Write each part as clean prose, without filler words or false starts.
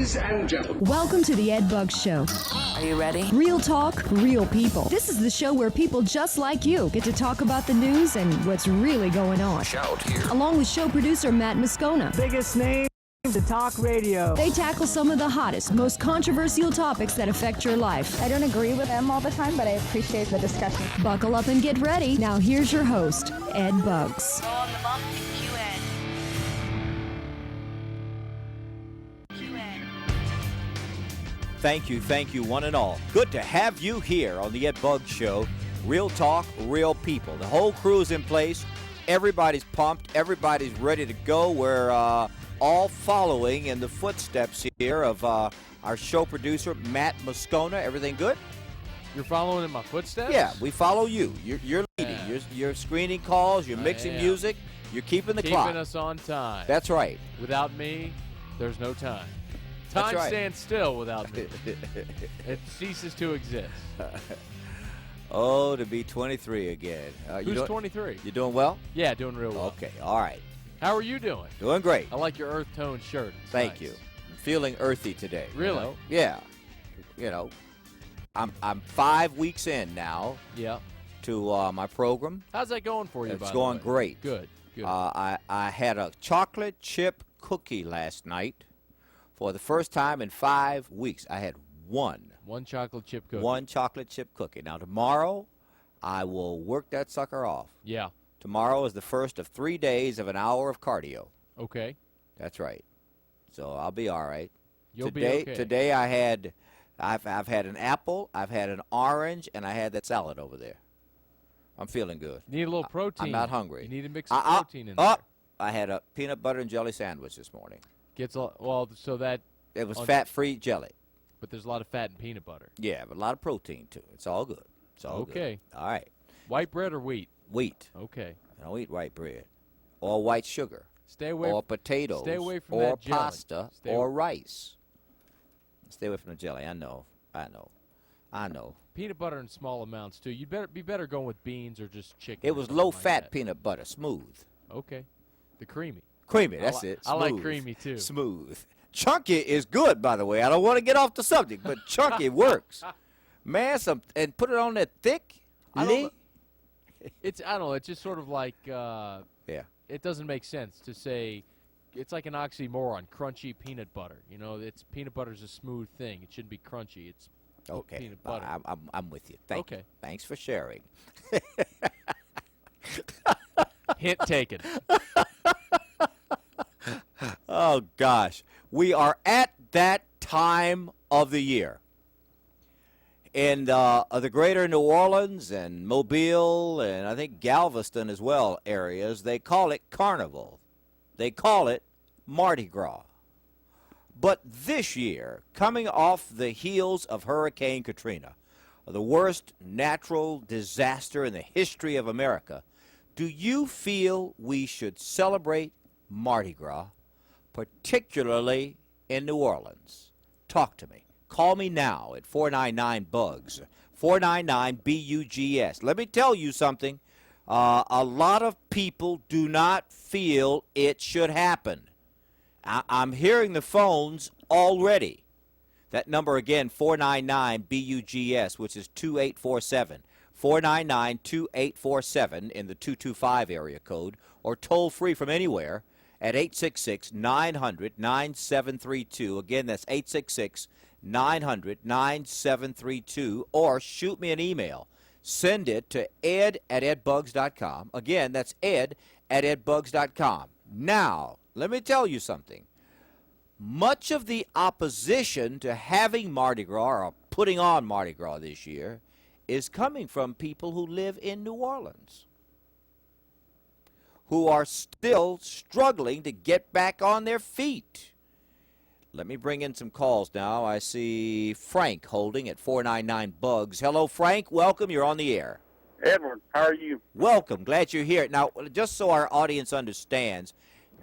Ladies and gentlemen. Welcome to the Ed Bugs Show. Are you ready? Real talk, real people. This is the show where people just like you get to talk about the news and what's really going on. Shout here. Along with show producer Matt Moscona. Biggest name to talk radio. They tackle some of the hottest, most controversial topics that affect your life. I don't agree with them all the time, but I appreciate the discussion. Buckle up and get ready. Now here's your host, Ed Bugs. Go on the bump and QN. Thank you, one and all. Good to have you here on the Ed Bugs Show. Real talk, real people. The whole crew is in place. Everybody's pumped. Everybody's ready to go. We're all following in the footsteps here of our show producer, Matt Moscona. Everything good? You're following in my footsteps? Yeah, we follow you. You're leading. Yeah. You're screening calls. You're mixing music. You're keeping the clock. Keeping us on time. That's right. Without me, there's no time. Time right. stands still without me. It ceases to exist. Oh, to be 23 again. Who's 23? You doing well? Yeah, doing real well. Okay, all right. How are you doing? Doing great. I like your earth tone shirt. It's Thank nice. you. I'm feeling earthy today. Really? You know? Yeah. You know, I'm 5 weeks in now Yeah. to my program. How's that going for you, It's by the going way? great. Good. I had a chocolate chip cookie last night for the first time in 5 weeks. I had one chocolate chip cookie. One chocolate chip cookie. Now, tomorrow, I will work that sucker off. Yeah. Tomorrow is the first of 3 days of an hour of cardio. Okay. That's right. So I'll be all right. You'll today, be okay. Today I've had an apple, I've had an orange, and I had that salad over there. I'm feeling good. You need a little protein. I'm not hungry. You need to mix some protein in there. I had a peanut butter and jelly sandwich this morning. So that. It was fat-free jelly. But there's a lot of fat in peanut butter. Yeah, but a lot of protein, too. It's all good. It's all Okay. good. All right. White bread or wheat? Wheat. Okay. I don't eat white bread. Or white sugar. Stay away. Or potatoes. Stay away from or that jelly. pasta. Or rice. Stay away from the jelly. I know. Peanut butter in small amounts too. You'd be better going with beans or just chicken. It was low-fat peanut butter, smooth. Okay. The creamy. Creamy, that's it. I like Smooth. creamy too. Smooth. Chunky is good, by the way. I don't want to get off the subject, but chunky works. Man, and put it on that thick. I don't know. It's just sort of like. Yeah. It doesn't make sense to say. It's like an oxymoron. Crunchy peanut butter. You know, peanut butter's a smooth thing. It shouldn't be crunchy. It's Okay. peanut butter. I'm with you. Thank you. Thanks for sharing. Hint taken. Oh, gosh. We are at that time of the year. In the greater New Orleans and Mobile and I think Galveston as well areas, they call it Carnival. They call it Mardi Gras. But this year, coming off the heels of Hurricane Katrina, the worst natural disaster in the history of America, do you feel we should celebrate Mardi Gras, particularly in New Orleans? Talk to me. Call me now at 499-BUGS, 499-BUGS. Let me tell you something. A lot of people do not feel it should happen. I'm hearing the phones already. That number again, 499-BUGS, which is 2847. 499-2847 in the 225 area code, or toll free from anywhere at 866-900-9732. Again, that's 866-900-9732, or shoot me an email. Send it to ed@edbugs.com. Again, that's ed@edbugs.com. Now, let me tell you something. Much of the opposition to having Mardi Gras or putting on Mardi Gras this year is coming from people who live in New Orleans, who are still struggling to get back on their feet. Let me bring in some calls now. I see Frank holding at 499-BUGS. Hello, Frank. Welcome. You're on the air. Edward, how are you? Welcome. Glad you're here. Now, just so our audience understands,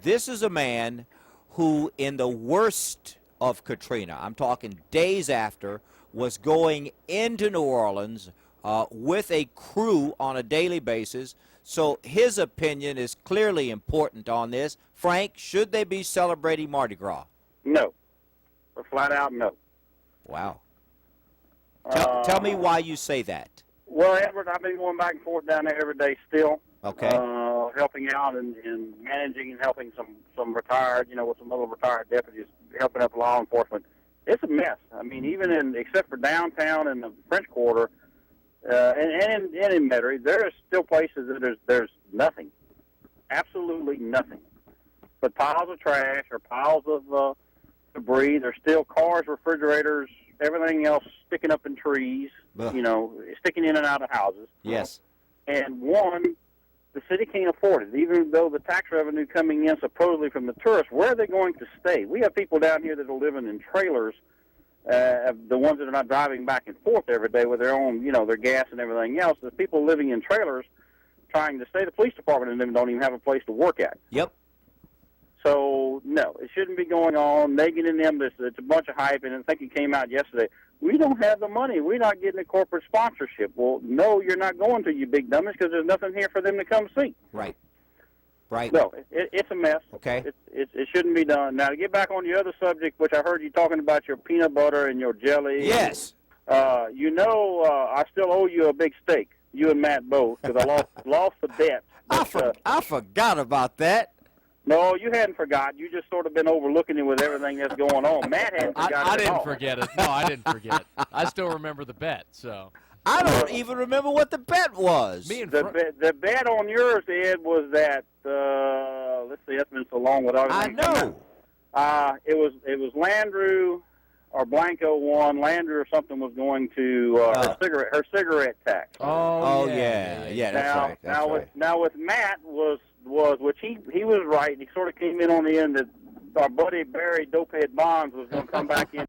this is a man who, in the worst of Katrina, I'm talking days after, was going into New Orleans with a crew on a daily basis. So his opinion is clearly important on this. Frank, should they be celebrating Mardi Gras? No. or flat out no. Wow. Tell me why you say that. Well, Edward, I've been going back and forth down there every day still. Okay. Helping out and managing and helping some retired, with some little retired deputies, helping up law enforcement. It's a mess. I mean, except for downtown and the French Quarter, and in Metairie, there are still places that there's nothing, absolutely nothing, but piles of trash or piles of debris. There's still cars, refrigerators, everything else sticking up in trees. Ugh. Sticking in and out of houses. Yes. And the city can't afford it. Even though the tax revenue coming in supposedly from the tourists, where are they going to stay? We have people down here that are living in trailers, the ones that are not driving back and forth every day with their own, their gas and everything else. There's people living in trailers trying to stay. The police department and them don't even have a place to work at. Yep. So, no, it shouldn't be going on. Nagin and them, it's a bunch of hype, and I think it came out yesterday. We don't have the money. We're not getting a corporate sponsorship. Well, no, you're not going to, you big dummies, because there's nothing here for them to come see. Right. No, it's a mess. Okay. It shouldn't be done. Now, to get back on your other subject, which I heard you talking about your peanut butter and your jelly. Yes. I still owe you a big steak, you and Matt both, because I lost the bet. I forgot about that. No, you hadn't forgot. You just sort of been overlooking it with everything that's going on. Matt hadn't forgotten I at didn't all. forget it. No, I didn't forget. I still remember the bet. So I don't even remember what the bet was. The bet on yours, Ed, was that let's see, that's been so long without I everything coming out. It was Landrew or Blanco won. Landrew or something was going to her cigarette tax. Oh yeah, that's right. That's right. Now with Matt was which he was right. He sort of came in on the end that our buddy Barry Dopehead Bonds was going to come back in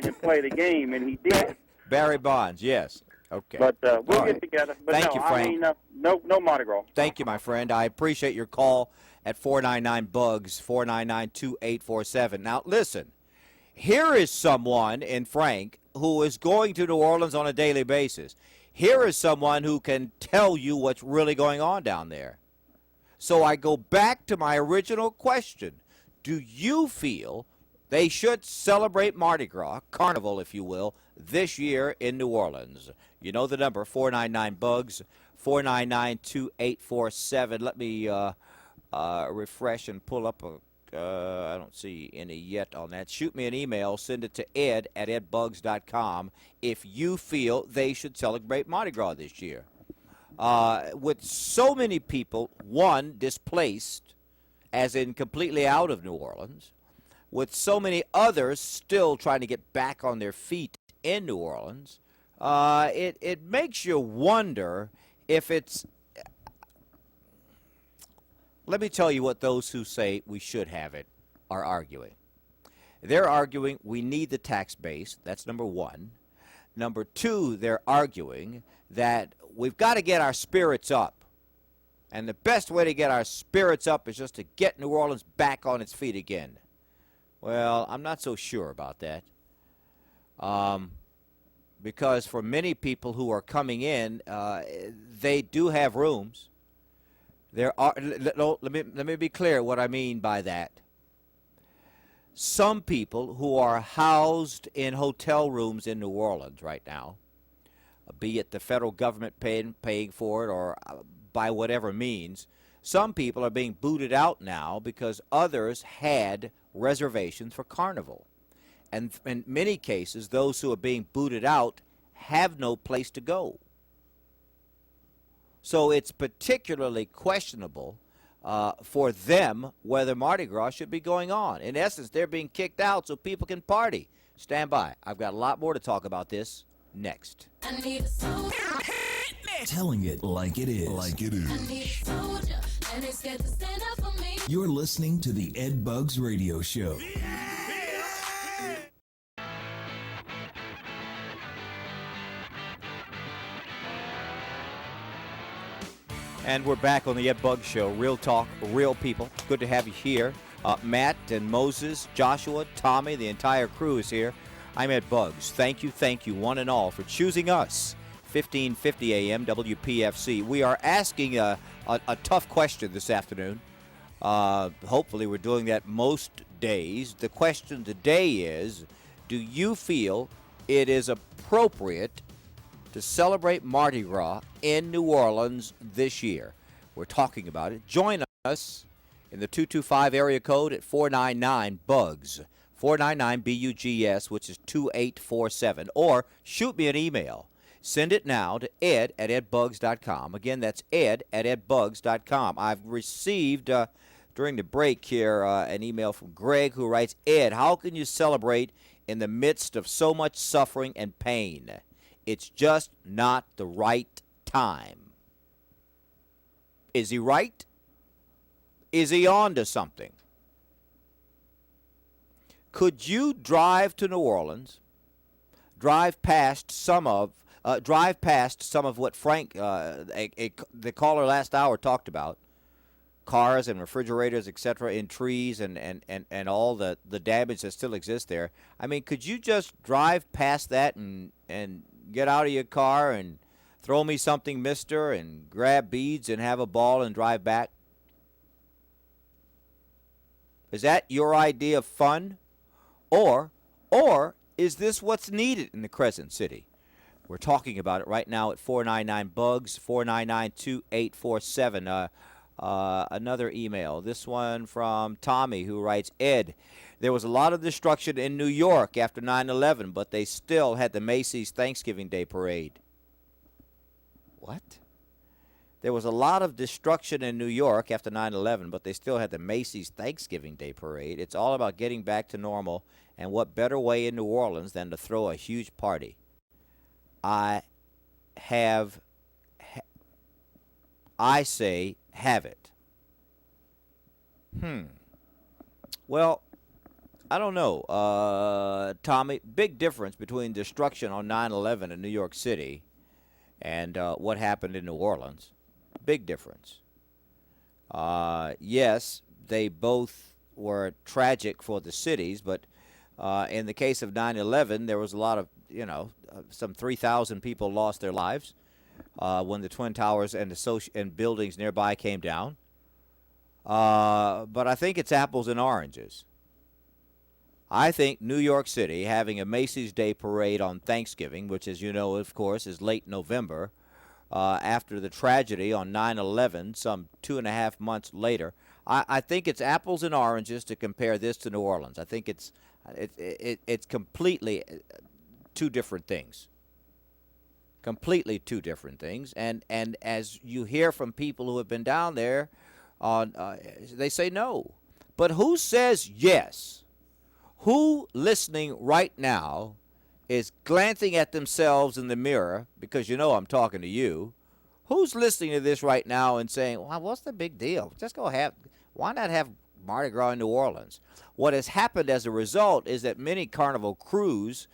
and play the game, and he did. Barry Bonds, yes. Okay. But we'll All get right. together. But Thank no, you, Frank. I mean, no Mardi Gras. Thank you, my friend. I appreciate your call at 499-BUGS, 499-2847. Now, listen, here is someone in Frank who is going to New Orleans on a daily basis. Here is someone who can tell you what's really going on down there. So I go back to my original question. Do you feel they should celebrate Mardi Gras, Carnival, if you will, this year in New Orleans? You know the number, 499-BUGS, 499-2847. Let me refresh and pull up I don't see any yet on that. Shoot me an email. Send it to ed@edbugs.com if you feel they should celebrate Mardi Gras this year. With so many people, one, displaced, as in completely out of New Orleans, with so many others still trying to get back on their feet in New Orleans, it makes you wonder if it's... Let me tell you what those who say we should have it are arguing. They're arguing we need the tax base. That's number one. Number two, they're arguing that we've got to get our spirits up. And the best way to get our spirits up is just to get New Orleans back on its feet again. Well, I'm not so sure about that. Because for many people who are coming in, they do have rooms. There are. Let me be clear what I mean by that. Some people who are housed in hotel rooms in New Orleans right now, be it the federal government paying for it or by whatever means, some people are being booted out now because others had reservations for Carnival. And in many cases, those who are being booted out have no place to go. So it's particularly questionable for them whether Mardi Gras should be going on. In essence, they're being kicked out so people can party. Stand by. I've got a lot more to talk about this next. I need a soldier. Telling it like it is. I need a soldier, and it's scared to stand up for me. You're listening to the Ed Bugs Radio Show. And we're back on the Ed Bug Show. Real talk, real people. Good to have you here. Matt and Moses, Joshua, Tommy, the entire crew is here. I'm Ed Bugs. Thank you, one and all, for choosing us. 1550 AM WPFC. We are asking a tough question this afternoon. Hopefully we're doing that most days. The question today is, do you feel it is appropriate to celebrate Mardi Gras in New Orleans this year? We're talking about it. Join us in the 225 area code at 499-BUGS, 499-BUGS, which is 2847. Or shoot me an email. Send it now to ed@edbugs.com. Again, that's ed@edbugs.com. I've received, during the break here, an email from Greg who writes, Ed, how can you celebrate in the midst of so much suffering and pain? It's just not the right time. Is he right? Is he on to something? Could you drive to New Orleans, drive past some of what Frank, the caller last hour, talked about, cars and refrigerators, etc., in trees and all the damage that still exists there? I mean, could you just drive past that and get out of your car and throw me something, mister, and grab beads and have a ball and drive back? Is that your idea of fun? Or is this what's needed in the Crescent City? We're talking about it right now at 499-BUGS, 499-2847. Another email. This one from Tommy, who writes, Ed, there was a lot of destruction in New York after 9/11, but they still had the Macy's Thanksgiving Day Parade. What? There was a lot of destruction in New York after 9/11, but they still had the Macy's Thanksgiving Day Parade. It's all about getting back to normal, and what better way in New Orleans than to throw a huge party? I say have it. Well, I don't know, Tommy. Big difference between destruction on 9/11 in New York City and what happened in New Orleans. Big difference. Yes, they both were tragic for the cities, but in the case of 9/11, there was a lot of, some 3,000 people lost their lives when the Twin Towers and buildings nearby came down. But I think it's apples and oranges. I think New York City having a Macy's Day Parade on Thanksgiving, which, as you know, of course, is late November, after the tragedy on 9/11, some 2.5 months later, I think it's apples and oranges to compare this to New Orleans. I think it's completely two different things. Completely two different things. And as you hear from people who have been down there, they say no. But who says yes? Who listening right now is glancing at themselves in the mirror, because I'm talking to you? Who's listening to this right now and saying, well, what's the big deal? Why not have Mardi Gras in New Orleans? What has happened as a result is that many Carnival crews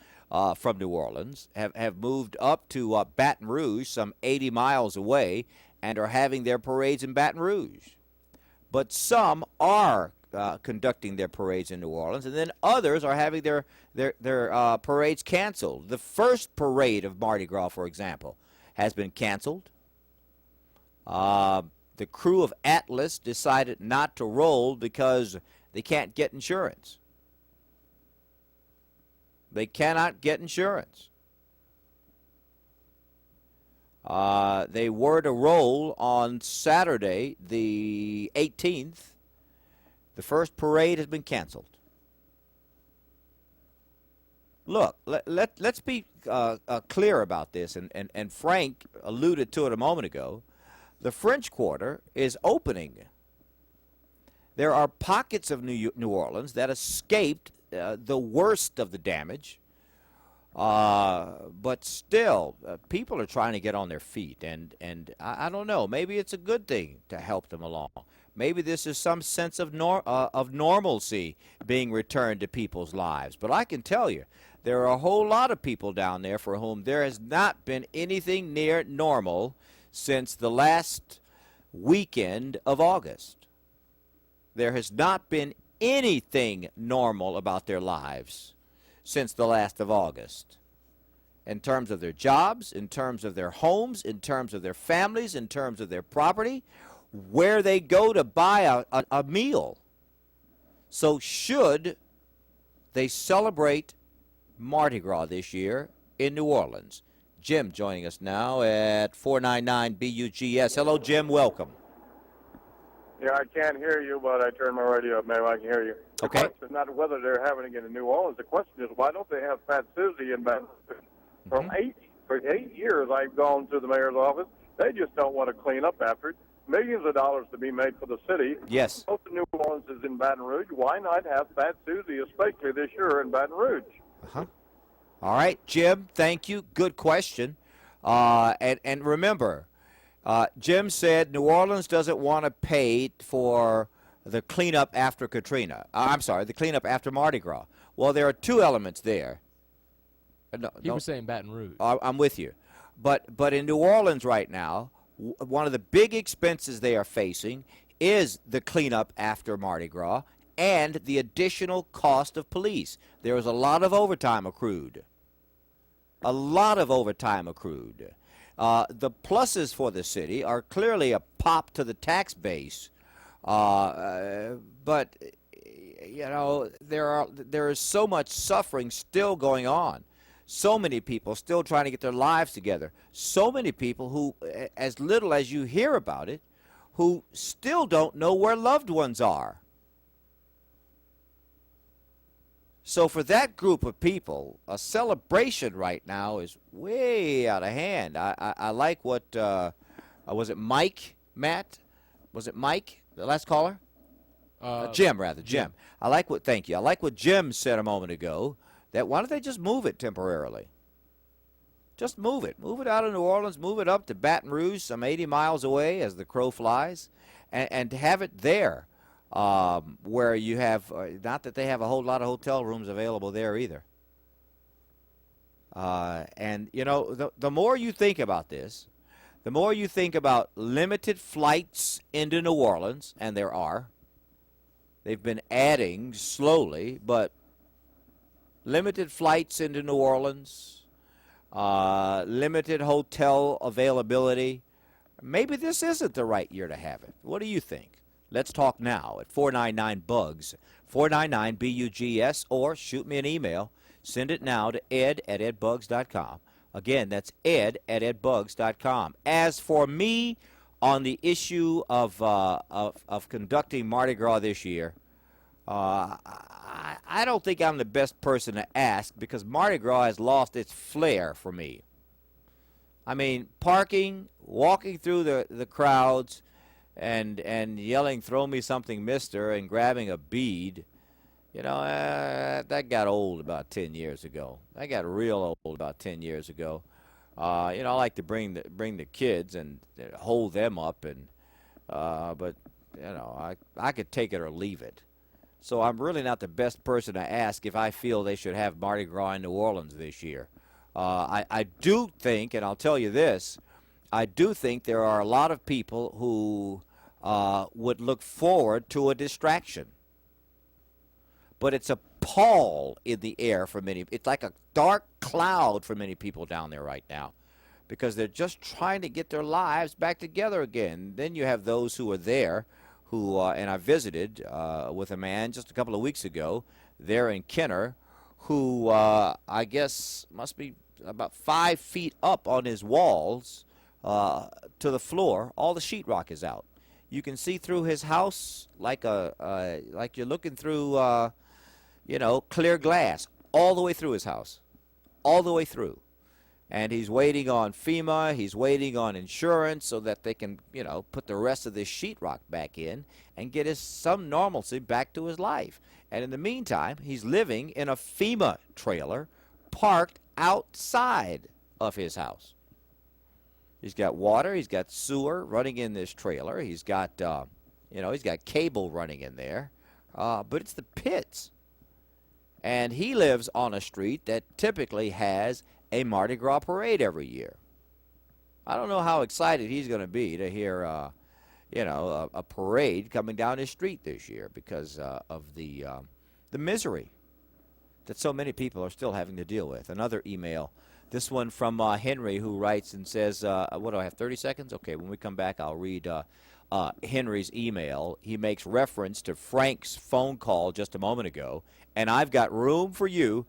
from New Orleans have moved up to Baton Rouge, some 80 miles away, and are having their parades in Baton Rouge. But some are conducting their parades in New Orleans, and then others are having their parades canceled. The first parade of Mardi Gras, for example, has been canceled. The crew of Atlas decided not to roll because they can't get insurance. They cannot get insurance. They were to roll on Saturday, the 18th. The first parade has been canceled. Look, let's be clear about this, and Frank alluded to it a moment ago. The French Quarter is opening. There are pockets of New Orleans that escaped the worst of the damage, but still, people are trying to get on their feet, and I don't know. Maybe it's a good thing to help them along. Maybe this is some sense of normalcy being returned to people's lives. But I can tell you, there are a whole lot of people down there for whom there has not been anything near normal since the last weekend of August. There has not been anything normal about their lives since the last of August. In terms of their jobs, in terms of their homes, in terms of their families, in terms of their property, where they go to buy a meal. So should they celebrate Mardi Gras this year in New Orleans? Jim joining us now at 499 BUGS. Hello, Jim. Welcome. Yeah, I can't hear you, but I turned my radio up. Maybe I can hear you. Okay. The question is not whether they're having it in New Orleans. The question is, why don't they have Fat Susie in Baton Rouge? For 8 years, I've gone to the mayor's office. They just don't want to clean up after it. Millions of dollars to be made for the city. Yes. Both the New Orleans is in Baton Rouge. Why not have Fat Susie, especially this year in Baton Rouge? Uh-huh. All right, Jim, thank you. Good question. And remember, Jim said New Orleans doesn't want to pay for the cleanup after Katrina. I'm sorry, the cleanup after Mardi Gras. Well, there are two elements there. No, He was saying Baton Rouge. I'm with you. But in New Orleans right now, one of the big expenses they are facing is the cleanup after Mardi Gras and the additional cost of police. There is a lot of overtime accrued. A lot of overtime accrued. The pluses for the city are clearly a pop to the tax base, but you know there is so much suffering still going on. So many people still trying to get their lives together. So many people who, as little as you hear about it, who still don't know where loved ones are. So for that group of people, a celebration right now is way out of hand. I like what, was it Mike, Matt? Was it Mike, the last caller? Jim, rather, Jim. Thank you. I like what Jim said a moment ago, that why don't they just move it temporarily? Just move it. Move it out of New Orleans, move it up to Baton Rouge, some 80 miles away as the crow flies, and have it there. Where you have, not that they have a whole lot of hotel rooms available there either. And, you know, the more you think about this, the more you think about limited flights into New Orleans, and there are. They've been adding slowly, but limited flights into New Orleans, limited hotel availability. Maybe this isn't the right year to have it. What do you think? Let's talk now at 499-BUGS, 499-BUGS, or shoot me an email. Send it now to ed@edbugs.com. Again, that's ed@edbugs.com. As for me, on the issue of conducting Mardi Gras this year, I don't think I'm the best person to ask because Mardi Gras has lost its flair for me. I mean, parking, walking through the crowds, and yelling, "Throw me something, mister," and grabbing a bead, you know, that got old about 10 years ago. That got real old about 10 years ago. You know, I like to bring the kids and hold them up, but you know, I could take it or leave it. So I'm really not the best person to ask if I feel they should have Mardi Gras in New Orleans this year. I do think, and I'll tell you this, I do think there are a lot of people who would look forward to a distraction. But it's a pall in the air for many. It's like a dark cloud for many people down there right now because they're just trying to get their lives back together again. Then you have those who are there who, and I visited with a man just a couple of weeks ago there in Kenner who I guess must be about 5 feet up on his walls to the floor. All the sheetrock is out. You can see through his house like you're looking through, you know, clear glass all the way through his house, all the way through. And he's waiting on FEMA. He's waiting on insurance so that they can, you know, put the rest of this sheetrock back in and get some normalcy back to his life. And in the meantime, he's living in a FEMA trailer parked outside of his house. He's got water. He's got sewer running in this trailer. He's got, you know, he's got cable running in there. But it's the pits. And he lives on a street that typically has a Mardi Gras parade every year. I don't know how excited he's going to be to hear, you know, a parade coming down his street this year because of the misery that so many people are still having to deal with. Another email. This one from Henry, who writes and says, what do I have, 30 seconds? Okay, when we come back, I'll read Henry's email, he makes reference to Frank's phone call just a moment ago, and I've got room for you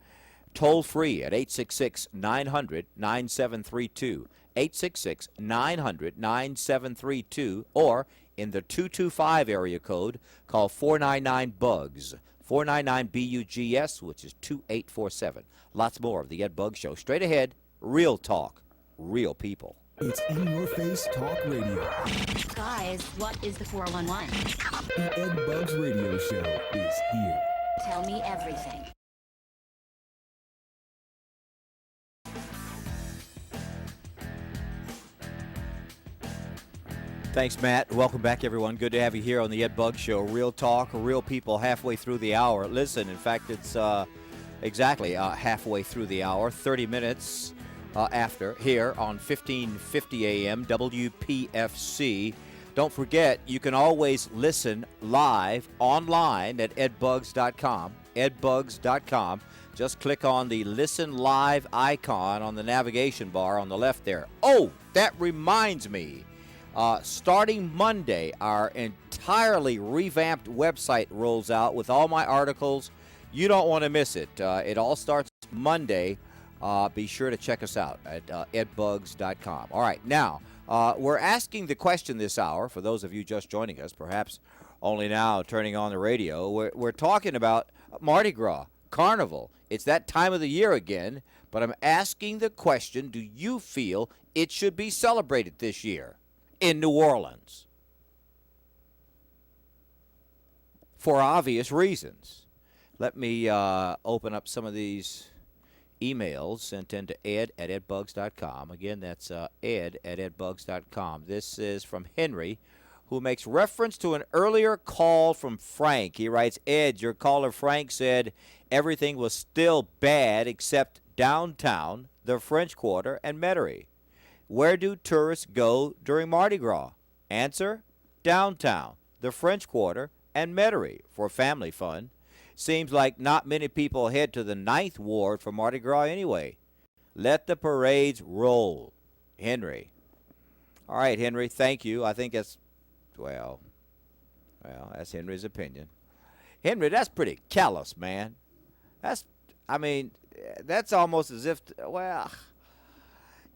toll free at 866-900-9732, 866-900-9732, or in the 225 area code, call 499-BUGS, 499-BUGS, which is 2847. Lots more of the Ed Buggs Show. Straight ahead, real talk, real people. It's In Your Face Talk Radio. Guys, what is the 411? The Ed Buggs Radio Show is here. Tell me everything. Thanks, Matt. Welcome back, everyone. Good to have you here on the Ed Buggs Show. Real talk, real people halfway through the hour. Listen, in fact, it's exactly halfway through the hour, 30 minutes after, here on 1550 AM WPFC. Don't forget, you can always listen live online at edbugs.com, edbugs.com. Just click on the Listen Live icon on the navigation bar on the left there. Oh, that reminds me. Starting Monday, our entirely revamped website rolls out with all my articles. You don't want to miss it. It all starts Monday. Be sure to check us out at edbugs.com. All right, now, we're asking the question this hour, for those of you just joining us, perhaps only now turning on the radio. We're talking about Mardi Gras, Carnival. It's that time of the year again, but I'm asking the question, do you feel it should be celebrated this year in New Orleans? For obvious reasons. Let me open up some of these emails sent in to ed at edbugs.com. Again, that's ed at edbugs.com. This is from Henry, who makes reference to an earlier call from Frank. He writes, Ed, your caller Frank said everything was still bad except downtown, the French Quarter, and Metairie. Where do tourists go during Mardi Gras? Answer, downtown, the French Quarter, and Metairie for family fun. Seems like not many people head to the 9th Ward for Mardi Gras anyway. Let the parades roll. Henry. All right, Henry, thank you. I think that's, well, that's Henry's opinion. Henry, that's pretty callous, man. That's almost as if,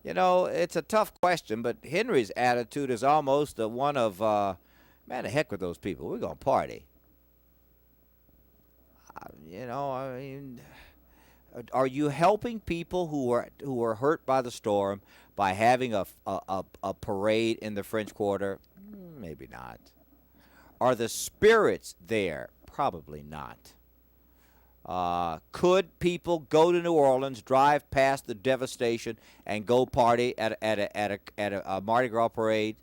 it's a tough question, but Henry's attitude is almost the one of, man, the heck with those people. We're going to party. Are you helping people who are hurt by the storm by having a parade in the French Quarter? Maybe not. Are the spirits there? Probably not. Could people go to New Orleans, drive past the devastation, and go party at a Mardi Gras parade?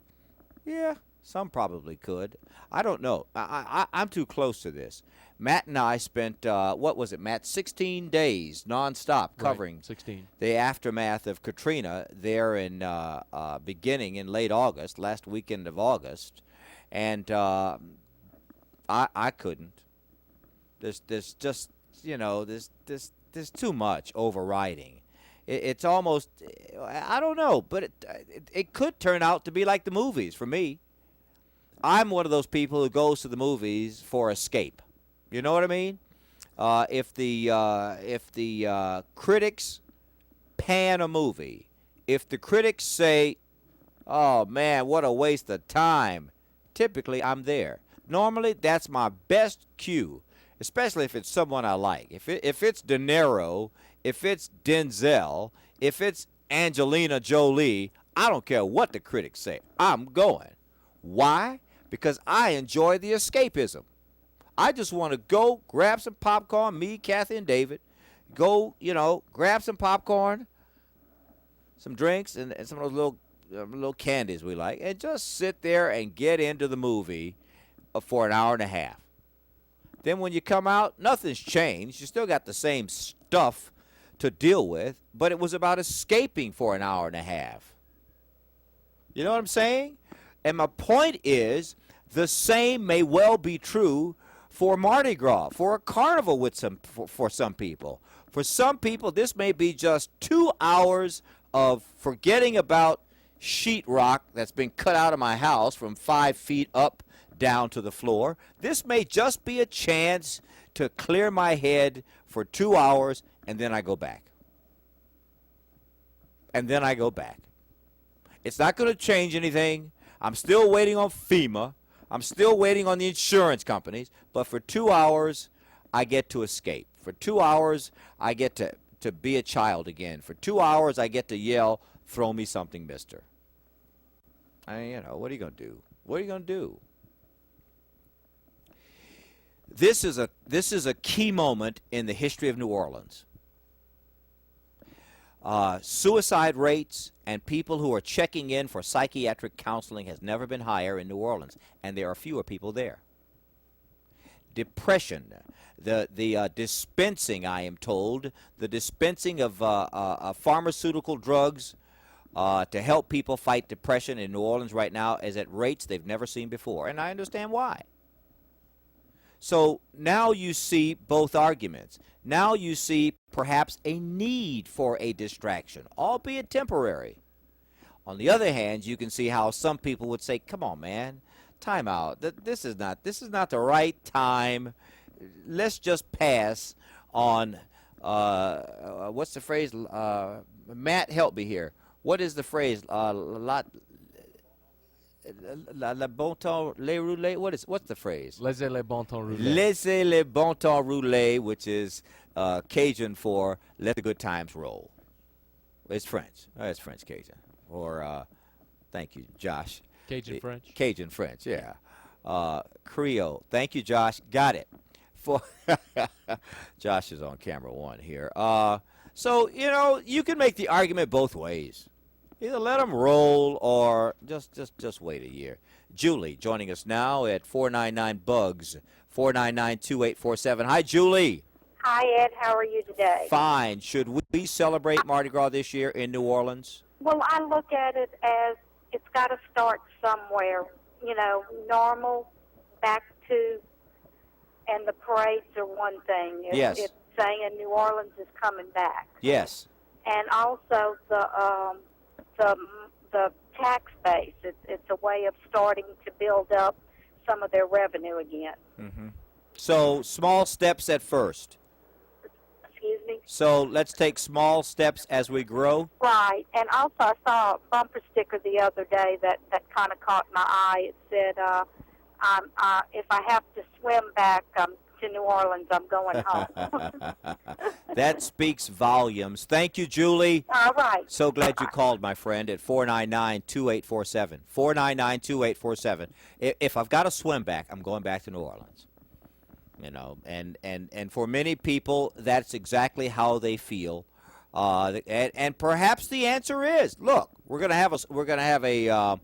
Yeah, some probably could. I don't know. I'm too close to this. Matt and I spent, 16 days nonstop covering 16. the aftermath of Katrina there in beginning in late August, last weekend of August, and I couldn't. There's just, there's too much overriding. It's almost, I don't know, but it could turn out to be like the movies for me. I'm one of those people who goes to the movies for escape. You know what I mean? If the critics pan a movie, if the critics say, "Oh man, what a waste of time," typically I'm there. Normally, that's my best cue, especially if it's someone I like. If it's De Niro, if it's Denzel, if it's Angelina Jolie, I don't care what the critics say. I'm going. Why? Because I enjoy the escapism. I just want to go grab some popcorn, me, Kathy, and David. Go, grab some popcorn, some drinks, and some of those little candies we like, and just sit there and get into the movie for an hour and a half. Then when you come out, nothing's changed. You still got the same stuff to deal with, but it was about escaping for an hour and a half. You know what I'm saying? And my point is, the same may well be true for Mardi Gras, for a carnival for some people. For some people, this may be just 2 hours of forgetting about sheetrock that's been cut out of my house from 5 feet up down to the floor. This may just be a chance to clear my head for 2 hours, and then I go back. And then I go back. It's not going to change anything. I'm still waiting on FEMA. I'm still waiting on the insurance companies. But for 2 hours, I get to escape. For 2 hours, I get to be a child again. For 2 hours, I get to yell, "Throw me something, mister." What are you going to do? What are you going to do? This is a key moment in the history of New Orleans. Suicide rates and people who are checking in for psychiatric counseling has never been higher in New Orleans, and there are fewer people there. Depression, the dispensing, I am told, the dispensing of pharmaceutical drugs to help people fight depression in New Orleans right now is at rates they've never seen before, and I understand why. So now you see both arguments. Now you see perhaps a need for a distraction, albeit temporary. On the other hand, you can see how some people would say, "Come on, man, time out. This is not the right time. Let's just pass on what's the phrase? Matt, help me here. What is the phrase? Le bon temps, les rouler. What's the phrase? Laissez le bon temps rouler. Laissez le bon temps rouler, which is Cajun for let the good times roll. It's French. It's French Cajun. Or thank you, Josh. Cajun French. Cajun French, yeah. Creole. Thank you, Josh. Got it. For Josh is on camera one here. So you can make the argument both ways. Either let them roll or just wait a year. Julie joining us now at 499-BUGS, 499-2847. Hi, Julie. Hi, Ed. How are you today? Fine. Should we celebrate Mardi Gras this year in New Orleans? Well, I look at it as it's got to start somewhere. Normal, back to, and the parades are one thing. Yes. It's saying New Orleans is coming back. Yes. And also the tax base. It's a way of starting to build up some of their revenue again. Mm-hmm. So small steps at first. Excuse me? So let's take small steps as we grow. Right. And also I saw a bumper sticker the other day that kind of caught my eye. It said, if I have to swim back to New Orleans, I'm going home. That speaks volumes. Thank you, Julie. All right. So glad you called, my friend, at 499-2847. 499-2847. If I've got to swim back, I'm going back to New Orleans. And for many people, that's exactly how they feel. And perhaps the answer is, look, we're going to have a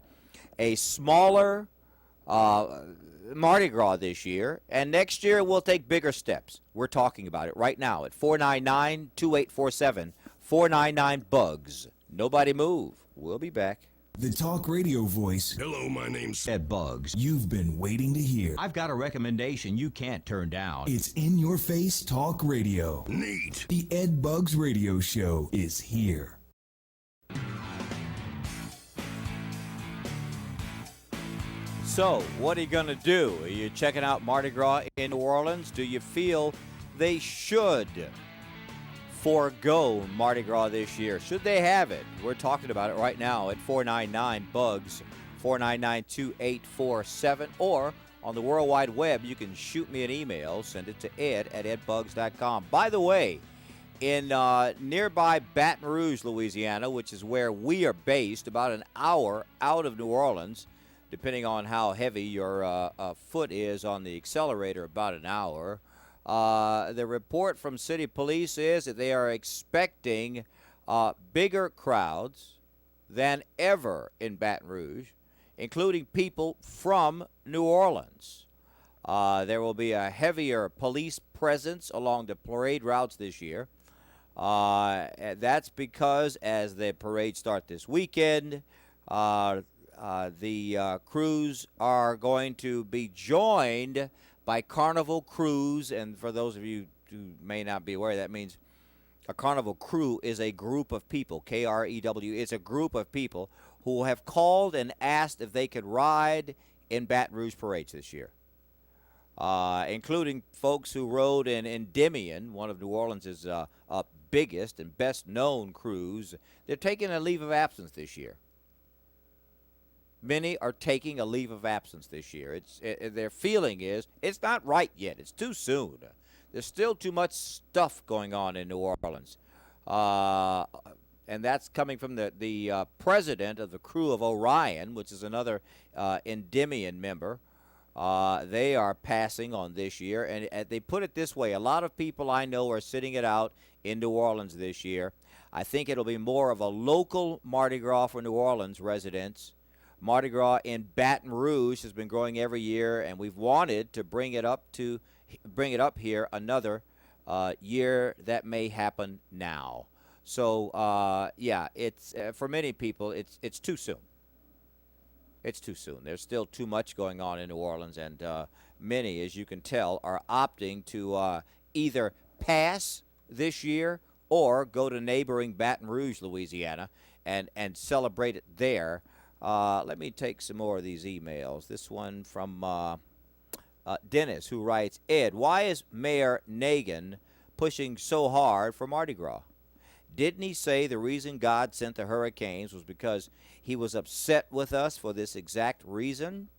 smaller Mardi Gras this year, and next year we'll take bigger steps. We're talking about it right now at 499-2847, 499-BUGS. Nobody move. We'll be back. The talk radio voice. Hello, my name's Ed Bugs. You've been waiting to hear. I've got a recommendation you can't turn down. It's in your face talk radio. Neat. The Ed Bugs Radio Show is here. So, what are you going to do? Are you checking out Mardi Gras in New Orleans? Do you feel they should forego Mardi Gras this year? Should they have it? We're talking about it right now at 499-BUGS, 499-2847, or on the World Wide Web, you can shoot me an email. Send it to ed@edbugs.com. By the way, in nearby Baton Rouge, Louisiana, which is where we are based, about an hour out of New Orleans, depending on how heavy your foot is on the accelerator, about an hour. The report from city police is that they are expecting bigger crowds than ever in Baton Rouge, including people from New Orleans. There will be a heavier police presence along the parade routes this year. That's because as the parades start this weekend, the crews are going to be joined by Carnival crews, and for those of you who may not be aware, that means a Carnival crew is a group of people, K-R-E-W, it's a group of people who have called and asked if they could ride in Baton Rouge parades this year, including folks who rode in Endymion, one of New Orleans' biggest and best-known crews. They're taking a leave of absence this year. Many are taking a leave of absence this year. Their feeling is it's not right yet. It's too soon. There's still too much stuff going on in New Orleans. And that's coming from the president of the crew of Orion, which is another Endymion member. They are passing on this year. And they put it this way. A lot of people I know are sitting it out in New Orleans this year. I think it'll be more of a local Mardi Gras for New Orleans residents. Mardi Gras in Baton Rouge has been growing every year, and we've wanted to bring it up here another year. That may happen now. So it's for many people it's too soon. It's too soon. There's still too much going on in New Orleans, and many, as you can tell, are opting to either pass this year or go to neighboring Baton Rouge, Louisiana, and celebrate it there. Let me take some more of these emails. This one from Dennis, who writes, Ed, why is Mayor Nagin pushing so hard for Mardi Gras? Didn't he say the reason God sent the hurricanes was because he was upset with us for this exact reason?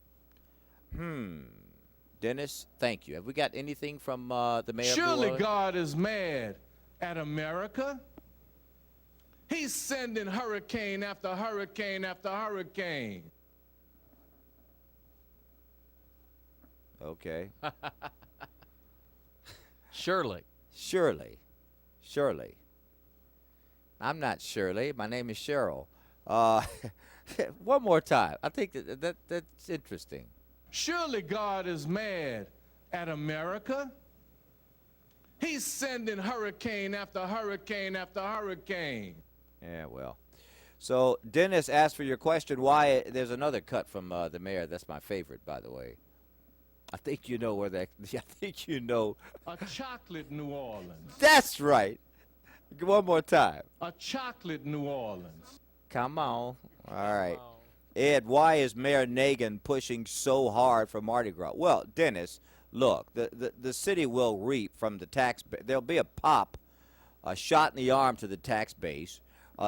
Dennis, thank you. Have we got anything from the mayor? Surely God is mad at America. He's sending hurricane after hurricane after hurricane. Okay. Surely. I'm not Shirley. My name is Cheryl. One more time. I think that's interesting. Surely God is mad at America. He's sending hurricane after hurricane after hurricane. Yeah, well. So Dennis asked for your question. Why? There's another cut from the mayor. That's my favorite, by the way. I think you know where that. I think you know. A chocolate New Orleans. That's right. One more time. A chocolate New Orleans. Come on. All right. Ed, why is Mayor Nagin pushing so hard for Mardi Gras? Well, Dennis, look, the city will reap from the tax. There'll be a pop, a shot in the arm to the tax base.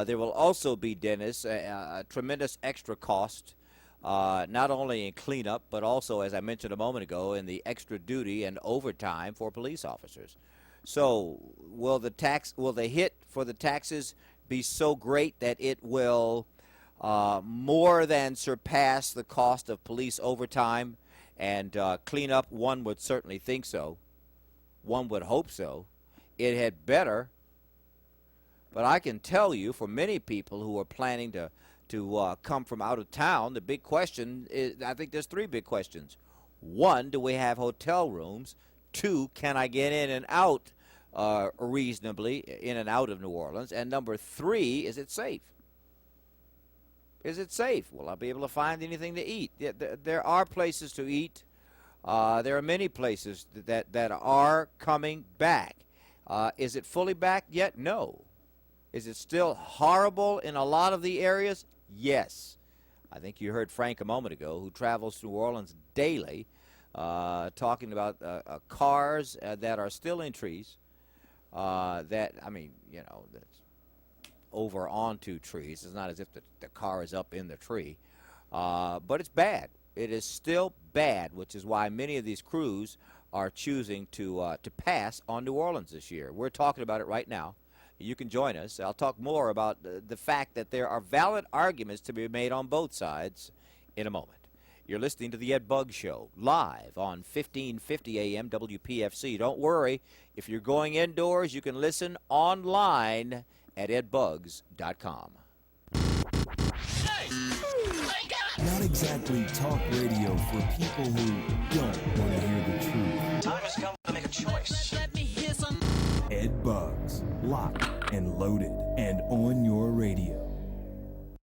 There will also be, Dennis, a tremendous extra cost, not only in cleanup, but also, as I mentioned a moment ago, in the extra duty and overtime for police officers. So will the hit for the taxes be so great that it will more than surpass the cost of police overtime and cleanup? One would certainly think so. One would hope so. It had better. But I can tell you, for many people who are planning to come from out of town, the big question is, I think there's three big questions. One, do we have hotel rooms? Two, can I get in and out reasonably, in and out of New Orleans? And number three, is it safe? Is it safe? Will I be able to find anything to eat? There are places to eat. There are many places that are coming back. Is it fully back yet? No. Is it still horrible in a lot of the areas? Yes. I think you heard Frank a moment ago, who travels to New Orleans daily, talking about cars that are still in trees, that's over onto trees. It's not as if the car is up in the tree, but it's bad. It is still bad, which is why many of these crews are choosing to pass on New Orleans this year. We're talking about it right now. You can join us. I'll talk more about the fact that there are valid arguments to be made on both sides in a moment. You're listening to the Ed Buggs Show, live on 1550 AM WPFC. Don't worry, if you're going indoors, you can listen online at edbuggs.com. Not exactly talk radio for people who don't want to hear the truth. Time has come to make a choice. Ed Buggs, locked and loaded and on